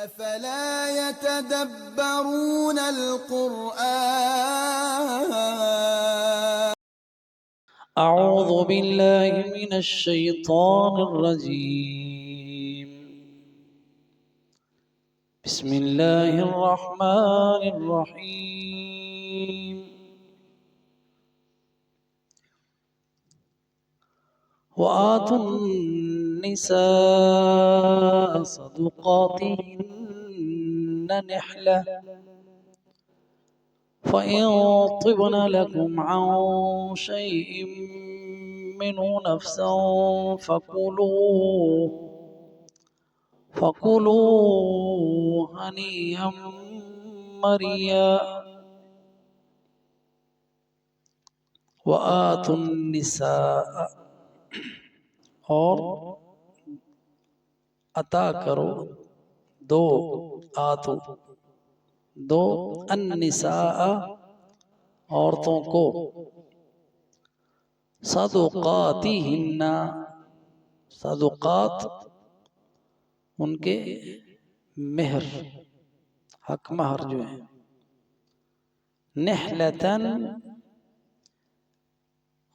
अफला यतदब्बरून अल-कुरआन। अऊज़ु बिल्लाहि मिनश शैतानिर रजीम। बिस्मिल्लाहिर रहमानिर रहीम। वआतुन निसा सदुक़ातिहिन्न निहला फ़इन तिब्न लकुम अन शैइन मिन्हु नफ़्सन फ़कुलू हनीअम मरिया। वआतुन निसा, और अता करो, दो, आतु दो, अन्निसा औरतों को, सदुक़ातिहिन्ना सदुक़ात उनके मेहर, हक महर जो है, निहलतन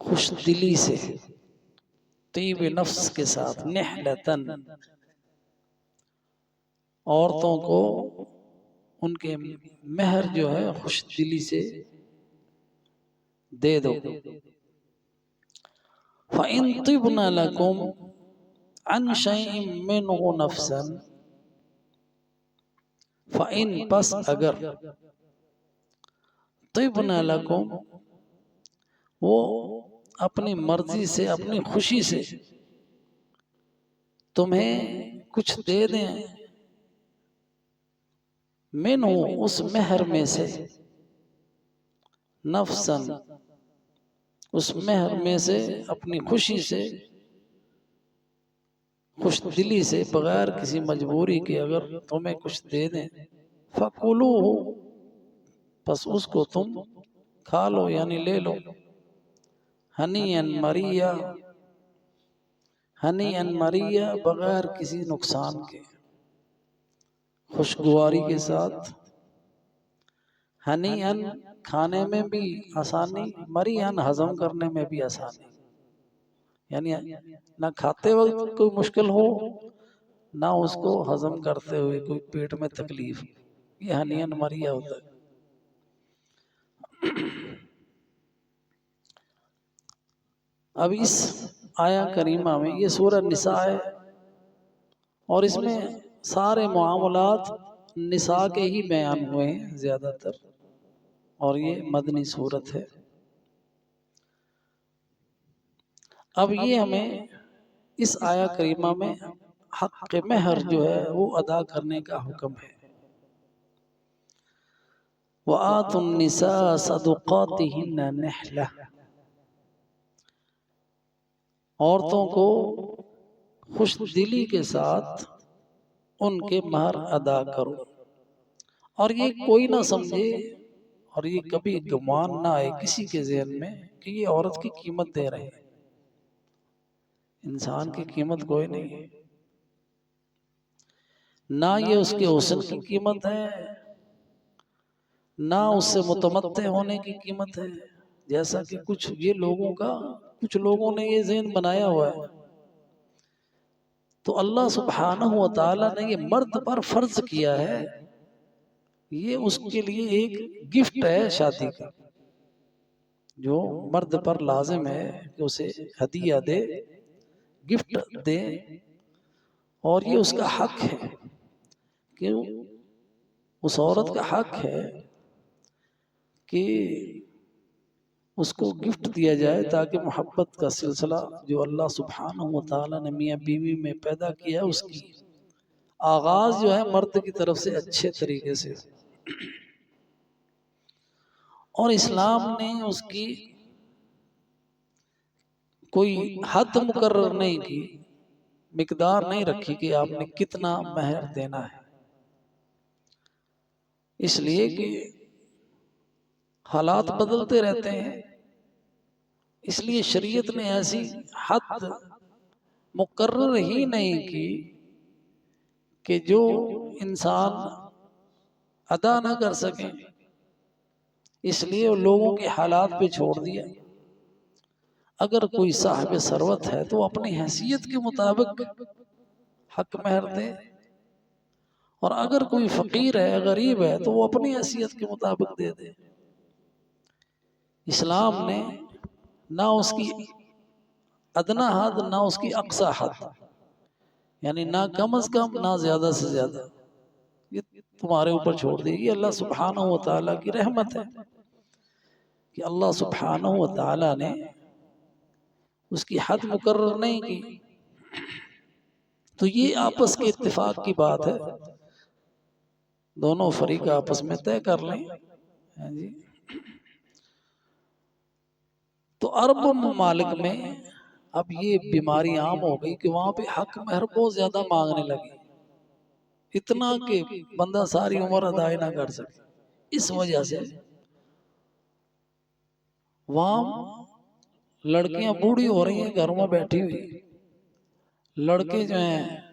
खुशदिली से, तीब नफ्स के साथ, निहलतन औरतों को उनके मेहर जो है खुशदिली से दे दो। फ़इन तिब्न लकुम अन शैइन मिन्हु नफ़्सन, फ़इन बस अगर, तिब्न लकुम वो अपनी मर्जी से अपनी खुशी से तुम्हें कुछ दे दें, मिन्हु उस मेहर में से, नफ़्सन उस मेहर में से, अपनी खुशी से, खुश दिली से, बगैर किसी मजबूरी के अगर तुम्हें कुछ दे दें, फ़कुलू बस उसको तुम खा लो यानी ले लो। हनीअन मरिया, हनीअन मरिया बगैर किसी नुकसान के, खुशगवारी के साथ। हनीअन खाने में भी आसानी, मरियन हजम करने में भी आसानी, यानी ना खाते वक्त कोई मुश्किल हो, ना उसको हजम करते हुए कोई पेट में तकलीफ। ये हनीअन मरिया होता है। अब इस आया करीमा में, ये सूरह निसा है और इसमें सारे मामलात निसा के ही बयान हुए हैं ज्यादातर, और ये मदनी सूरत है। अब ये हमें इस आया करीमा में हक मेहर जो है वो अदा करने का हुक्म है। वआतुन निसा सदुक़ातिहिन्ना निहला, औरतों को खुश दिली के साथ उनके महर अदा करो। और ये कोई ना समझे और ये कभी गुमान ना आए किसी के ज़हन में कि ये औरत की कीमत दे रहे हैं। इंसान की कीमत कोई नहीं है, ना ये उसके हुस्न की कीमत है, ना उससे मुतमत्ते होने की कीमत है, जैसा कि कुछ लोगों ने ये ज़हन बनाया हुआ है। तो अल्लाह सुब्हानहु व तआला ने ये मर्द पर फर्ज किया है, ये उसके लिए एक गिफ्ट है शादी का, जो मर्द पर लाजिम है कि उसे हदिया दे, गिफ्ट दे। और ये उसका हक है कि उस औरत का हक है कि उसको गिफ्ट दिया जाए, ताकि मोहब्बत का सिलसिला जो अल्लाह सुब्हानहु व तआला ने मियाँ बीवी में पैदा किया, उसकी आगाज जो है मर्द की तरफ से अच्छे तरीके से। और इस्लाम ने उसकी कोई हद मुकर्रर नहीं की, मिकदार नहीं रखी कि आपने कितना महर देना है, इसलिए कि हालात बदलते रहते हैं। इसलिए शरीयत ने ऐसी हद मुकर्रर ही नहीं की कि जो इंसान अदा ना कर सके, इसलिए वो लोगों के हालात पे छोड़ दिया। अगर कोई साहिब सरवत है तो अपनी हैसियत के मुताबिक हक महर दे, और अगर कोई फकीर है, गरीब है, तो वो अपनी हैसियत के मुताबिक दे दे। इस्लाम ने ना उसकी अदना हद ना उसकी अक्सा हद, यानी ना कम अज कम ना ज्यादा से ज्यादा, ये तुम्हारे ऊपर छोड़ दी। ये अल्लाह सुब्हानहू व तआला की रहमत है कि अल्लाह सुब्हानहू व तआला ने उसकी हद मुकर्रर नहीं की। तो ये आपस के इत्तेफाक की बात है, दोनों फरीक आपस में तय कर लें। हाँ जी। तो अरब ममालिक में अब ये बीमारी आम हो गई कि वहां पे हक महर बहुत ज्यादा मांगने लगे, इतना कि बंदा सारी उम्र अदाई ना कर सके। इस वजह से वहां लड़कियां बूढ़ी हो रही हैं घरों में बैठी हुई, लड़के जो हैं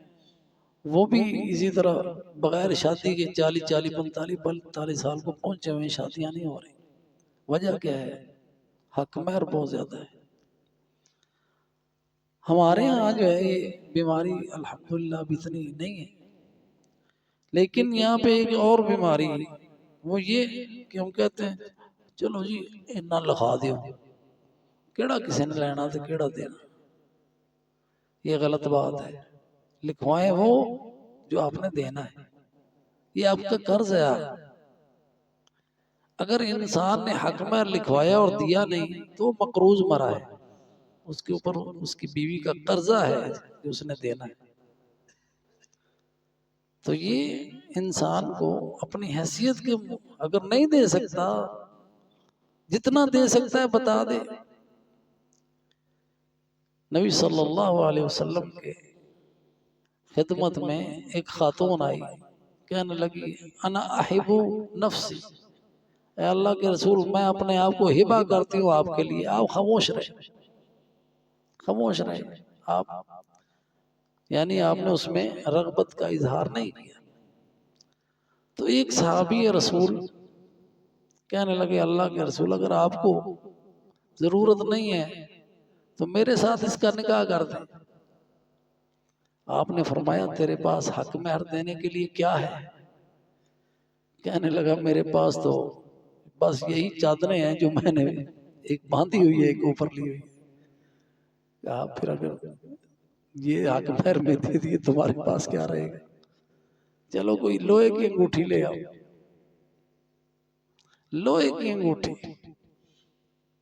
वो भी इसी तरह बगैर शादी के 40 45 साल को पहुंचे हुए, शादियां नहीं हो रही। वजह क्या है? हक महर बहुत ज्यादा है। हमारे यहाँ जो है ये बीमारी अल्हम्दुलिल्लाह अभी इतनी नहीं है, लेकिन यहाँ पे एक और बीमारी वो ये कि हम कहते हैं चलो जी इन्ना लिखा दो, केड़ा किसी ने लेना तो केड़ा देना। ये गलत बात है। लिखवाएं वो जो आपने देना है, ये आपका कर्ज है। अगर इंसान ने हक में लिखवाया और दिया नहीं तो मकरूज मरा है, उसके ऊपर उसकी बीवी का कर्जा है जो उसने देना है। तो ये इंसान को अपनी हैसियत के अगर नहीं दे सकता, जितना दे सकता है बता दे। नबी सल्लल्लाहु अलैहि वसल्लम के खिदमत में एक खातून आई, कहने लगी अना अहिबु नफ्सी, अल्लाह के रसूल मैं अपने आप को हिबा करती हूँ आपके लिए। आप खामोश रहे, खामोश रहे आप, यानी आपने उसमें रगबत का इजहार नहीं किया। तो एक सहाबी रसूल कहने लगे अल्लाह के रसूल अगर आपको जरूरत नहीं है तो मेरे साथ इसका निकाह कर दें। आपने फरमाया तेरे पास हक महर देने के लिए क्या है? कहने लगा मेरे पास तो बस यही चादरें हैं जो मैंने एक बांधी हुई है, एक ऊपर ली हुई। कहा फिर अगर ये हक महर में दे दिए तुम्हारे पास क्या रहेगा? चलो कोई लोहे की अंगूठी ले आओ। लोहे की अंगूठी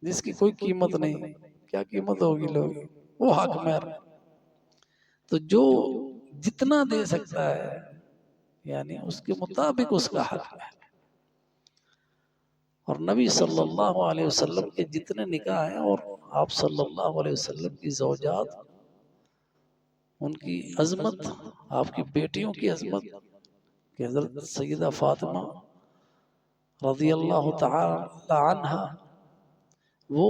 जिसकी कोई कीमत नहीं, क्या कीमत होगी लोहे की? वो हक महर। तो जो जितना दे सकता है यानी उसके मुताबिक उसका हक है। और नबी सल्लल्लाहु अलैहि वसल्लम के जितने निकाह हैं और आप सल्लल्लाहु अलैहि वसल्लम की ज़ौजात, उनकी अजमत, आपकी बेटियों की अजमत कि हज़रत सैयदा फातिमा रज़ियल्लाहु तआला अन्हा वो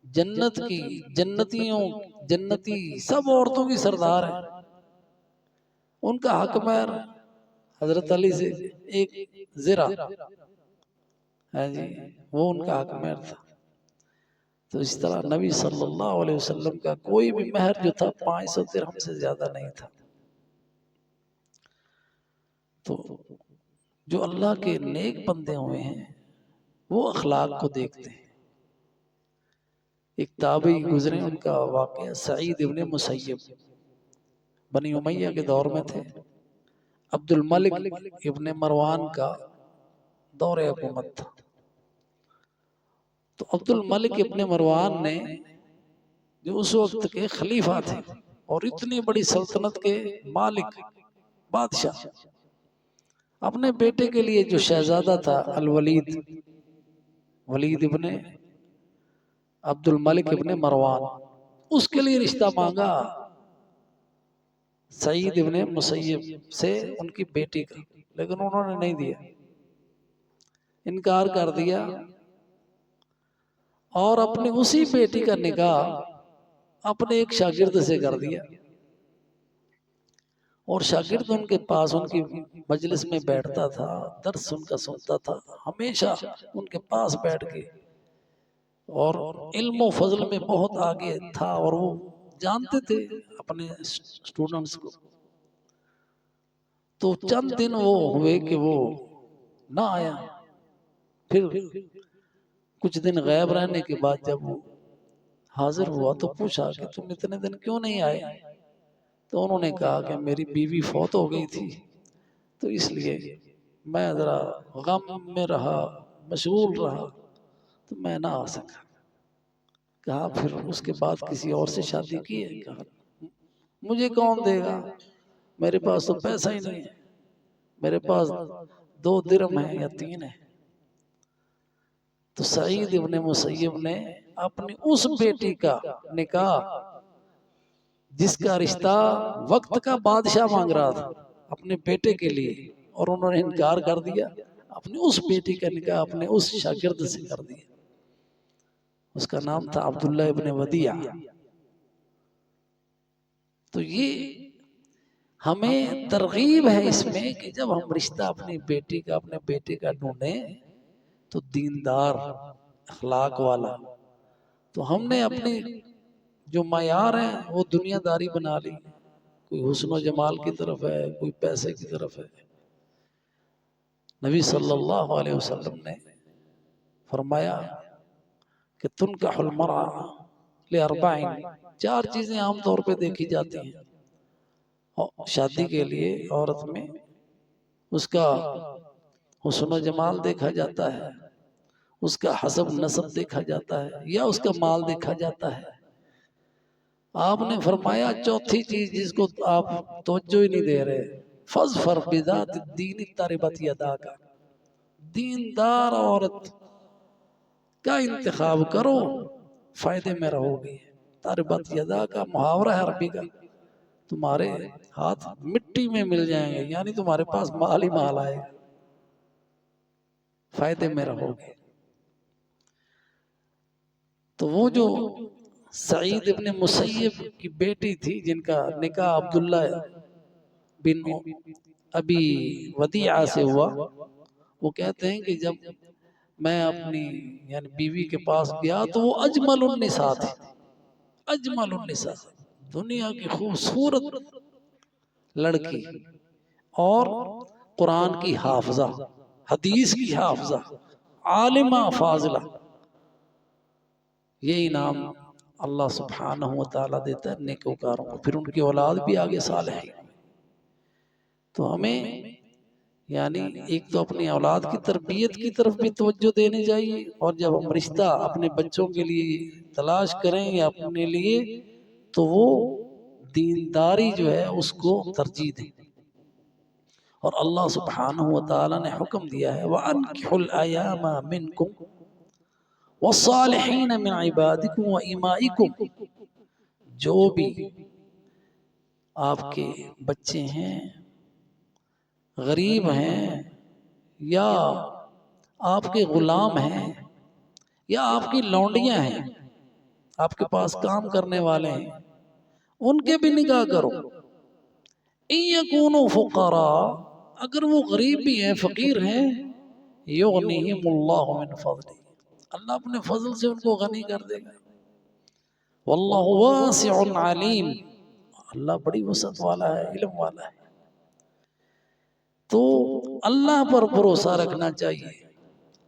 जन्नत की जन्नती सब औरतों की सरदार है। उनका हक महर हजरत अली से एक ज़रा है जी, वो उनका हक महर था। तो इस तरह नबी सल्लल्लाहु अलैहि वसल्लम का कोई भी महर जो था 500 दिरहम से ज्यादा नहीं था। तो जो अल्लाह के नेक बंदे हुए हैं वो अखलाक को देखते हैं। एक ताबी गुजरे, उनका वाक़या सईद इब्ने मुसय्यब बनी उमैया के दौर में थे। अब्दुल मलिक इब्ने मरवान का दौरे हुकूमत था। तो अब्दुल मलिक इब्ने मरवान ने जो उस वक्त के खलीफा थे और इतनी बड़ी सल्तनत के मालिक बादशाह, अपने बेटे के लिए जो शहजादा था अल वलीद, वलीद इब्ने अब्दुल मलिक इब्ने मरवान, उसके लिए रिश्ता मांगा सईद इब्ने मुसय्यब से उनकी बेटी का, लेकिन उन्होंने नहीं दिया, इनकार कर दिया और अपनी उसी बेटी का निकाह अपने एक शागिर्द से कर दिया। और शागिर्द उनके पास उनकी मजलिस में बैठता था, दर्स उनका सुनता था, हमेशा उनके पास बैठ के, और इल्म व फजल में बहुत आगे था और वो जानते थे अपने स्टूडेंट्स को। तो चंद दिन वो हुए कि वो ना आया। फिर कुछ दिन गायब रहने के बाद जब वो हाजिर हुआ तो पूछा कि तुम इतने दिन क्यों नहीं आए? तो उन्होंने कहा कि मेरी बीवी फौत हो गई थी, तो इसलिए मैं ज़रा गम में रहा, मशगूल रहा, तो मैं ना आ सका। कहा फिर उसके बाद किसी और से शादी की है? कहा मुझे कौन देगा, मेरे पास तो पैसा ही नहीं है, मेरे पास 2 दिरहम है या 3 है। तो सईद इब्ने मुसय्यब ने अपनी उस बेटी का निकाह, जिसका रिश्ता वक्त का बादशाह मांग रहा था अपने बेटे के लिए, और उन्होंने इनकार कर दिया, अपनी उस बेटी का निकाह अपने उस शागिर्द से कर दिया। उसका नाम था अब्दुल्ला इब्ने वदिया। तो ये हमें तरगीब है इसमें कि जब हम रिश्ता अपनी बेटी का, अपने बेटे का ढूंढें तो दीनदार, अखलाक वाला। तो हमने अपनी जो मयार है वो दुनियादारी बना ली, कोई हुस्न जमाल की तरफ है, कोई पैसे की तरफ है। नबी सल्लल्लाहु अलैहि वसल्लम ने फरमाया कि तुनकाहुल मरअ लिअरबाइन, 4 चीजें आमतौर पे देखी जाती हैं और शादी के लिए औरत में। उसका हुस्न जमाल देखा जाता है, उसका हसब नसब देखा जाता है, या उसका माल देखा जाता है। आपने फरमाया चौथी चीज जिसको आप तवज्जो ही नहीं दे रहे, फज़फर बिज़ाति दीन तरिबत यदाका, दीनदार औरत का इंतखाब करो, फायदे में रहोगे। तरिबत यदाका मुहावरा है अरबी का, तुम्हारे हाथ मिट्टी में मिल जाएंगे, यानी तुम्हारे पास माल ही माल आएगा, फायदे में रहोगे। तो वो जो सईद इब्ने मुसय्यब की बेटी थी जिनका निकाह अब्दुल्ला बिन अबी वदिया से हुआ, वो कहते हैं कि जब मैं अपनी यानी बीवी के पास गया तो वो अजमलुन निसा थी, अजमलुन निसा, दुनिया की खूबसूरत लड़की, और कुरान की हाफजा, हदीस की हाफजा, आलिमा फाजिला। ये इनाम अल्लाह सुब्हानहू व तआला देता है नेकोकारों को, फिर उनकी औलाद भी आगे सालेह है। तो हमें यानी एक तो अपनी औलाद की तरबियत की तरफ भी तवज्जो देनी चाहिए, और जब हम रिश्ता अपने बच्चों के लिए तलाश करें या अपने लिए, तो वो दीनदारी जो है उसको तरजीह दें। और अल्लाह सुब्हानहू व तआला ने हुक्म दिया है वअनकिहुल अयामा मिनकुम वस्सालिहीन मिन इबादिकुम व इमाइकुम, जो भी आपके बच्चे हैं, गरीब हैं, या आपके गुलाम हैं, या आपकी लौंडियां हैं, आपके पास काम करने वाले हैं, उनके भी निकाह करो। इयकूनु फुकरा, अगर वो गरीब भी हैं, फकीर हैं, युगनिहिमुल्लाहु मिन फज़लिही, अल्लाह अपने फजल से उनको गनी कर देगा। वल्लाहु वासिउन अलीम, अल्लाह बड़ी वसअत वाला है, इल्म वाला है। तो अल्लाह पर भरोसा रखना चाहिए।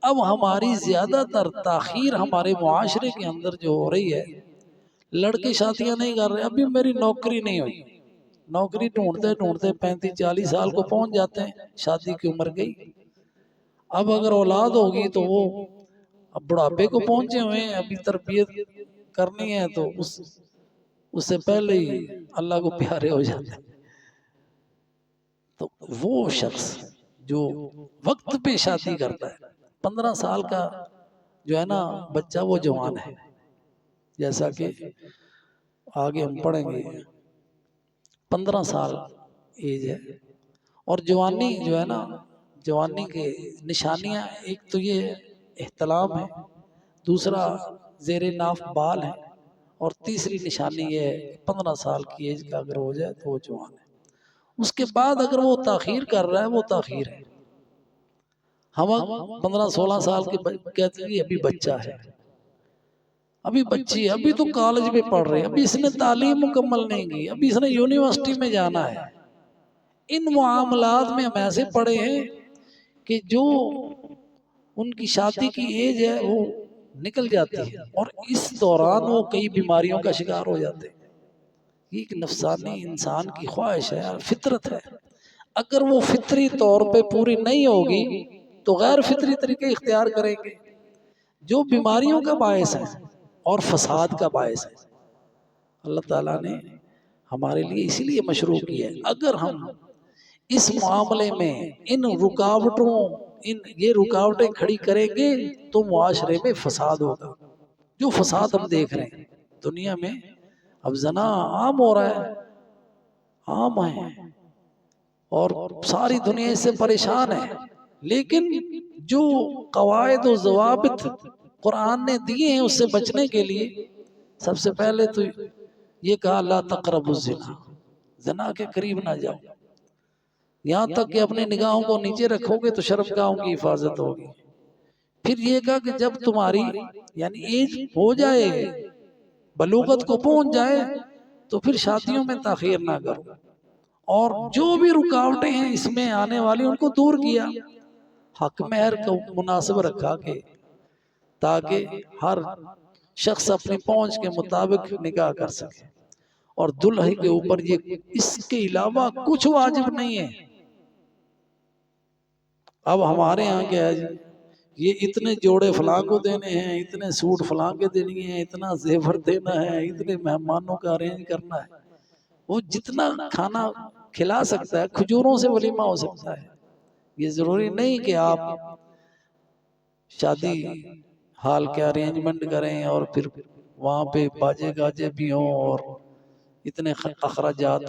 अब हमारी ज्यादातर ताखीर हमारे मुआशरे के अंदर जो हो रही है, लड़के शादियां नहीं कर रहे। अभी मेरी नौकरी नहीं हुई, नौकरी ढूंढते ढूंढते 35-40 साल को पहुंच जाते हैं, शादी की उम्र गई। अब अगर औलाद होगी तो वो अब बुढ़ापे को पहुंचे हुए हैं, अभी तरबियत करनी है तो उससे पहले ही अल्लाह को प्यारे हो जाते हैं। तो वो शख्स जो वक्त पे शादी करता है, 15 साल का जो है ना बच्चा, वो जवान है, जैसा कि आगे हम पढ़ेंगे, 15 साल एज है। और जवानी जो है ना, जवानी के निशानियां, एक तो ये एहतलाम है, दूसरा जेरे नाफ बाल है, और तीसरी निशानी ये है 15 साल की एज का अगर हो जाए तो वो जवान है। उसके बाद अगर वो ताखीर कर रहा है वो ताखीर है। हम 15-16 साल के कहते हैं अभी बच्चा है, अभी बच्ची है, अभी तो कॉलेज में पढ़ रहे हैं, अभी इसने तालीम मुकम्मल नहीं की, अभी इसने यूनिवर्सिटी में जाना है। इन मामलात में हम ऐसे पढ़े हैं कि जो उनकी शादी की एज है वो निकल जाती है और इस दौरान वो कई बीमारियों का शिकार हो जाते हैं। ये एक नफसानी इंसान की ख्वाहिश है, फितरत है। अगर वो फितरी तौर पे पूरी नहीं होगी तो गैर फितरी तरीके इख्तियार करेंगे जो बीमारियों का बायस है और फसाद का बायस है। अल्लाह ताला ने हमारे लिए इसीलिए मशरू किया है। अगर हम इस मामले में इन रुकावटों ये रुकावटें खड़ी करेंगे तो मुआशरे में फसाद होगा। जो फसाद हम देख रहे हैं दुनिया में, अब जना आम हो रहा है, आम है और सारी दुनिया इससे परेशान है। लेकिन जो कवायद और ज़वाबित कुरान ने दिए हैं उससे बचने के लिए, सबसे पहले तो ये कहा ला तक़रबुज़ ज़िना, जना के करीब ना जाओ। यहाँ तक कि अपनी निगाहों को नीचे रखोगे तो शर्मगाहों की हिफाजत होगी। फिर ये कहा कि जब तुम्हारी यानी एज हो जाए, बलूगत को पहुंच जाए, तो फिर शादियों में ताखीर ना करो। और जो भी रुकावटें हैं इसमें आने वाली उनको दूर किया। हक महर को मुनासिब रखा के ताकि हर शख्स अपनी पहुंच के मुताबिक निकाह कर सके और दुल्हे के ऊपर ये इसके अलावा कुछ वाजिब नहीं है। अब हमारे यहाँ क्या है जी, ये इतने जोड़े फलां को देने हैं, इतने सूट फलां के देने हैं, इतना जेवर देना है, इतने मेहमानों का अरेंज करना है। वो जितना खाना खिला सकता है, खजूरों से वलीमा हो सकता है। ये जरूरी नहीं कि आप शादी हाल के अरेंजमेंट करें और फिर वहाँ पे बाजे गाजे भी हों और इतने अखराजात।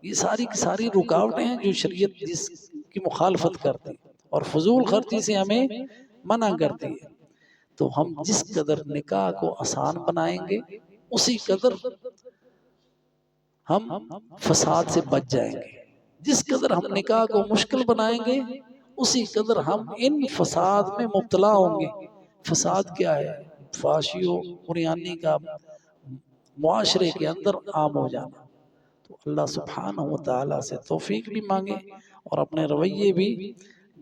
ये सारी की सारी रुकावटें हैं जो शरीयत जिसकी मुखालफत करती है और फजूल खर्ची से हमें मना करती है। तो हम जिस कदर निकाह को आसान बनाएंगे उसी कदर हम फसाद से बच जाएंगे। जिस कदर हम निकाह को मुश्किल बनाएंगे उसी कदर हम इन फसाद में मुब्तला होंगे। फसाद क्या है? फाशियो कुर्यानी का मुआशरे के अंदर आम हो जाना। तो अल्लाह सुब्हानहू व तआला से तौफीक भी मांगे और अपने रवैये भी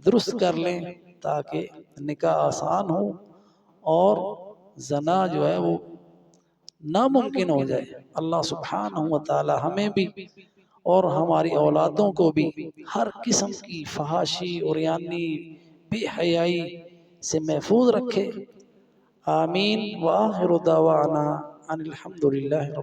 दुरुस्त कर लें ताकि निकाह आसान हो और जना जो है वो नामुमकिन हो जाए। अल्लाह सुब्हानहू व तआला हमें भी और हमारी औलादों को भी हर किस्म की फहाशी और यानी बेहयाई से महफूज रखे। आमीन। व आखिरु दावाना अनिल हम्दुलिल्लाहि रब्बिल